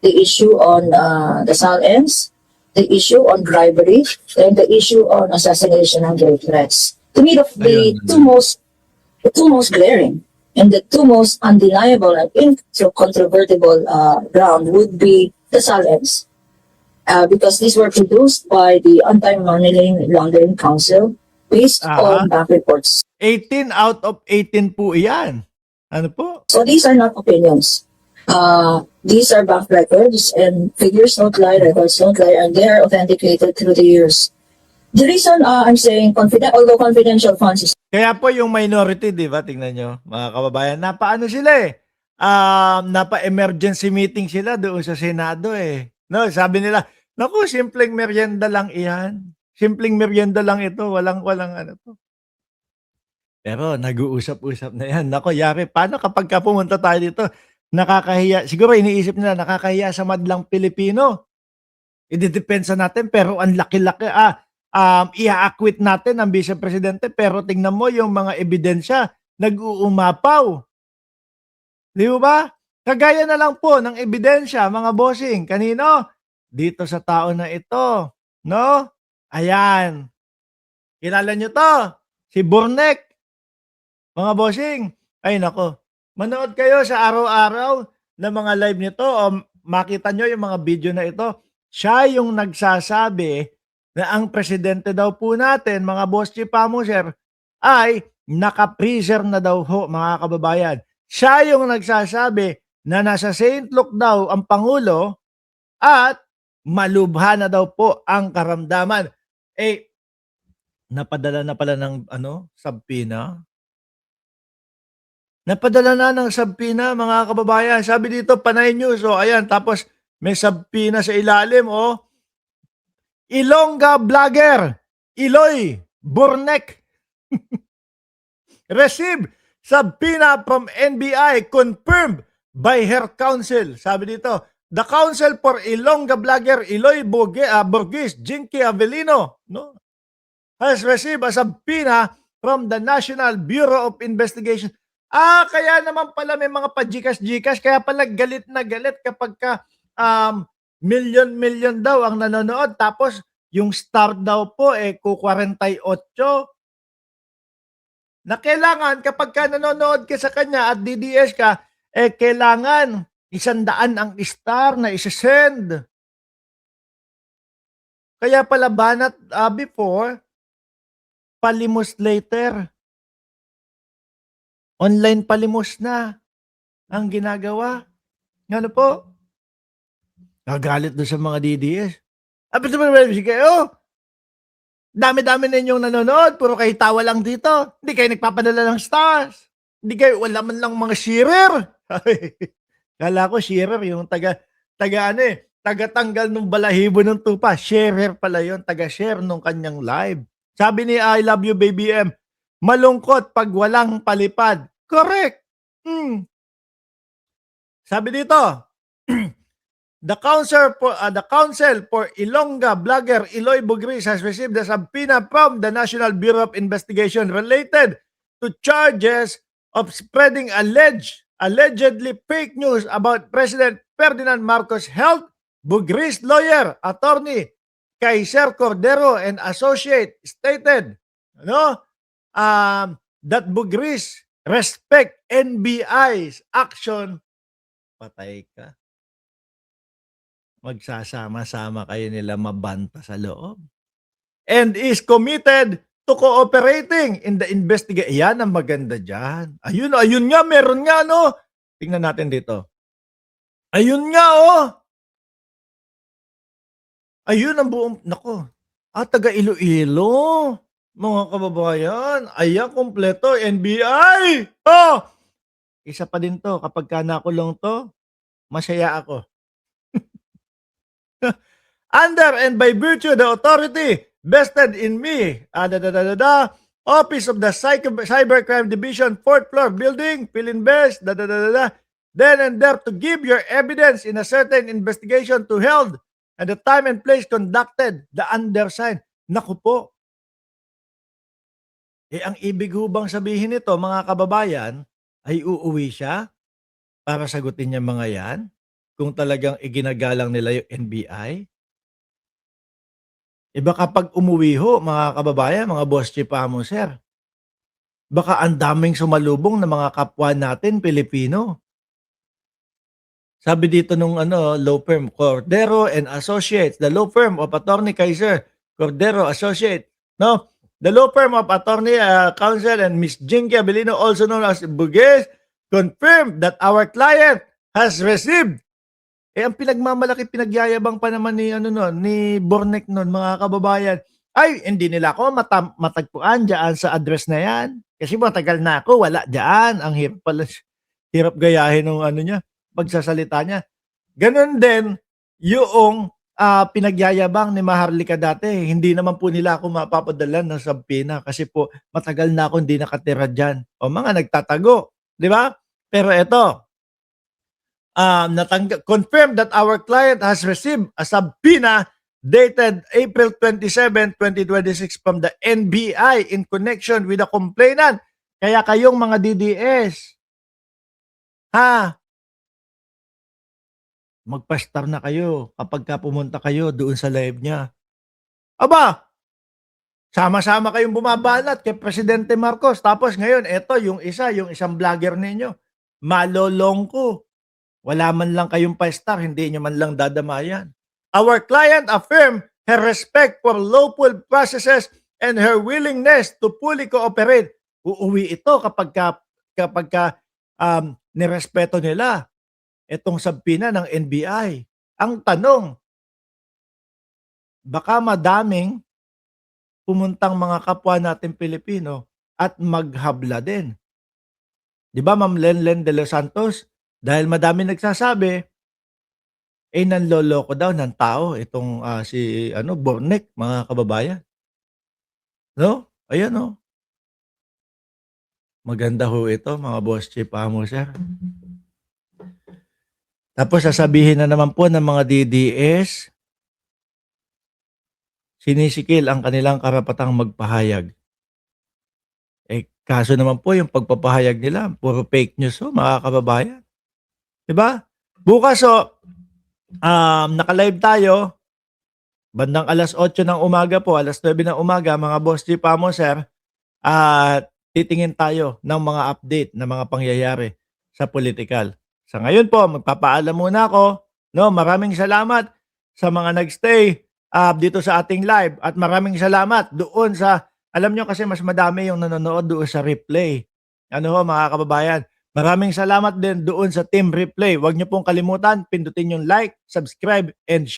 the issue on the SALMs, the issue on bribery, and the issue on assassination and rape threats. To me, Ayun. the two most glaring and the two most undeniable and incontrovertible ground would be the SALMs. Because these were produced by the Anti-Money Laundering Council based Aha. on bank reports. 18 out of 18 po iyan. Ano po? So these are not opinions. These are bank records, and figures don't lie, records don't lie, and they are authenticated through the years. The reason I'm saying although confidential funds is Kaya po yung minority, di ba? Tingnan nyo, mga kababayan. Napaano sila eh. Napa-emergency meeting sila doon sa Senado eh. No, sabi nila, naku, simpleng merienda lang iyan. Simpleng merienda lang ito. Walang ano to. Pero nag-uusap-usap na yan. Naku, yari, paano kapag pumunta tayo dito? Nakakahiya. Siguro iniisip nila, nakakahiya sa madlang Pilipino. Ididepensa natin, pero ang laki-laki. I-acquit natin ang Vice Presidente, pero tingnan mo yung mga ebidensya, nag-uumapaw. Di ba? Kagaya na lang po ng ebidensya, mga bossing. Kanino? Dito sa tao na ito. No? Ayan. Kilala nyo to? Si Burnek. Mga bossing. Ay nako. Manood kayo sa araw-araw na mga live nito o makita nyo yung mga video na ito. Siya yung nagsasabi na ang presidente daw po natin, mga boss chief pamuser, ay naka-freezer na daw ho, mga kababayan. Siya yung nagsasabi na nasa St. Luke daw ang Pangulo at malubha na daw po ang karamdaman. Eh, napadala na pala ng subpoena. Napadala na ng subpoena, mga kababayan. Sabi dito, Panay News. O, ayan, tapos may subpoena sa ilalim. O, Ilongga vlogger, Iloy Burnek. Receive subpoena from NBI confirmed by her counsel. Sabi dito, the counsel for Ilongga vlogger Iloy Burgis, Jinky Avellino, no, has received a subpoena from the National Bureau of Investigation. Kaya naman pala may mga pa-Gcash, kaya pala galit na galit kapag ka million daw ang nanonood, tapos yung star daw po ku 48. Na kailangan kapag ka nanonood ka sa kanya at DDS ka, kailangan 100 ang star na isa-send. Kaya pala banat before, palimos later. Online palimos na ang ginagawa. Ano po? Nagalit doon sa mga DDS. Sige kayo. Dami-dami ninyong nanonood, puro kayo tawa lang dito. Hindi kayo nagpapadala ng stars. Hindi kayo, wala man lang mga sharer. Kala ko sharer, yung taga-tanggal ng balahibo ng tupa. Sharer pala yun, taga-share nung kanyang live. Sabi ni I Love You Baby M, malungkot pag walang palipad. Correct. Sabi dito, the counsel for Ilongga vlogger Iloy Burgis has received a subpoena from the National Bureau of Investigation related to charges of spreading allegedly fake news about President Ferdinand Marcos' health. Burgis lawyer, attorney Kaiser Cordero and associate stated that Burgis respect NBI's action. Patay ka. Magsasama-sama kayo nila mabanta sa loob. And is committed to cooperating in the investigation. Yan ang maganda dyan. Ayun nga, meron nga, no? Tingnan natin dito. Ayun nga, oh. Ayun ang buong, nako. Taga Iloilo. Mga kababayan. Ayan, kompleto. NBI. Oh! Isa pa din to. Kapag ka nakulong to, masaya ako. Under and by virtue the authority vested in me, Office of the Cybercrime Division, 4th floor building, Philinvest, then and there to give your evidence in a certain investigation to held at the time and place conducted, the undersigned. Naku po. Ang ibig hubang sabihin nito, mga kababayan, ay uuwi siya para sagutin niya mga yan? kung talagang iginagalang nila yung NBI? Baka pag umuwi ho, mga kababayan, mga boss chief amo, sir, baka ang daming sumalubong na mga kapwa natin Pilipino. Sabi dito nung law firm, Cordero and Associates, the law firm of Attorney Kaiser Cordero Associates, no? The law firm of Attorney Counsel and Miss Jinky Abilino, also known as Buges, confirmed that our client has received. Ang pinagmamalaki, pinagyayabang pa naman ni ni Bornek noon, mga kababayan. Ay, hindi nila ako matagpuan diyan sa address na 'yan. Kasi matagal na ako wala diyan. Ang hirap pala, hirap gayahin ng niya, pagsasalita niya. Gano'n din yung pinagyayabang ni Maharlika dati. Hindi naman po nila ako mapapadala ng subpoena kasi po matagal na ako hindi nakatira diyan. O mga nagtatago, 'di ba? Pero eto, confirmed that our client has received a subpoena dated April 27, 2026 from the NBI in connection with the complainant. Kaya kayong mga DDS, magpa-star na kayo kapag pumunta kayo doon sa live niya. Aba, sama-sama kayong bumabalat kay Presidente Marcos. Tapos ngayon, eto yung isang vlogger ninyo, malolongko. Wala man lang kayong pa-star, hindi nyo man lang dadamayan. Our client affirmed her respect for lawful processes and her willingness to fully cooperate. Uuwi ito kapag nirespeto nila itong subpoena ng NBI. Ang tanong, baka madaming pumuntang mga kapwa natin Pilipino at maghabla din. Di ba, Ma'am Lenlen de los Santos? Dahil madami nagsasabi, nanloloko daw ng tao itong si Bornek, mga kababayan. No? Ayan, no? Maganda ho ito, mga boss chief amo, sir. Tapos sasabihin na naman po ng mga DDS, sinisikil ang kanilang karapatang magpahayag. Kaso naman po yung pagpapahayag nila, puro fake news ho, mga kababayan. Diba? Bukas naka-live tayo, bandang alas 8 ng umaga po, alas 9 ng umaga, mga boss chief amo, sir, at titingin tayo ng mga update na mga pangyayari sa political. Sa ngayon po, magpapaalam muna ako. No, maraming salamat sa mga nagstay dito sa ating live at maraming salamat doon sa, alam nyo kasi mas madami yung nanonood doon sa replay. Mga kababayan, maraming salamat din doon sa team replay. Huwag nyo pong kalimutan, pindutin yung like, subscribe, and share.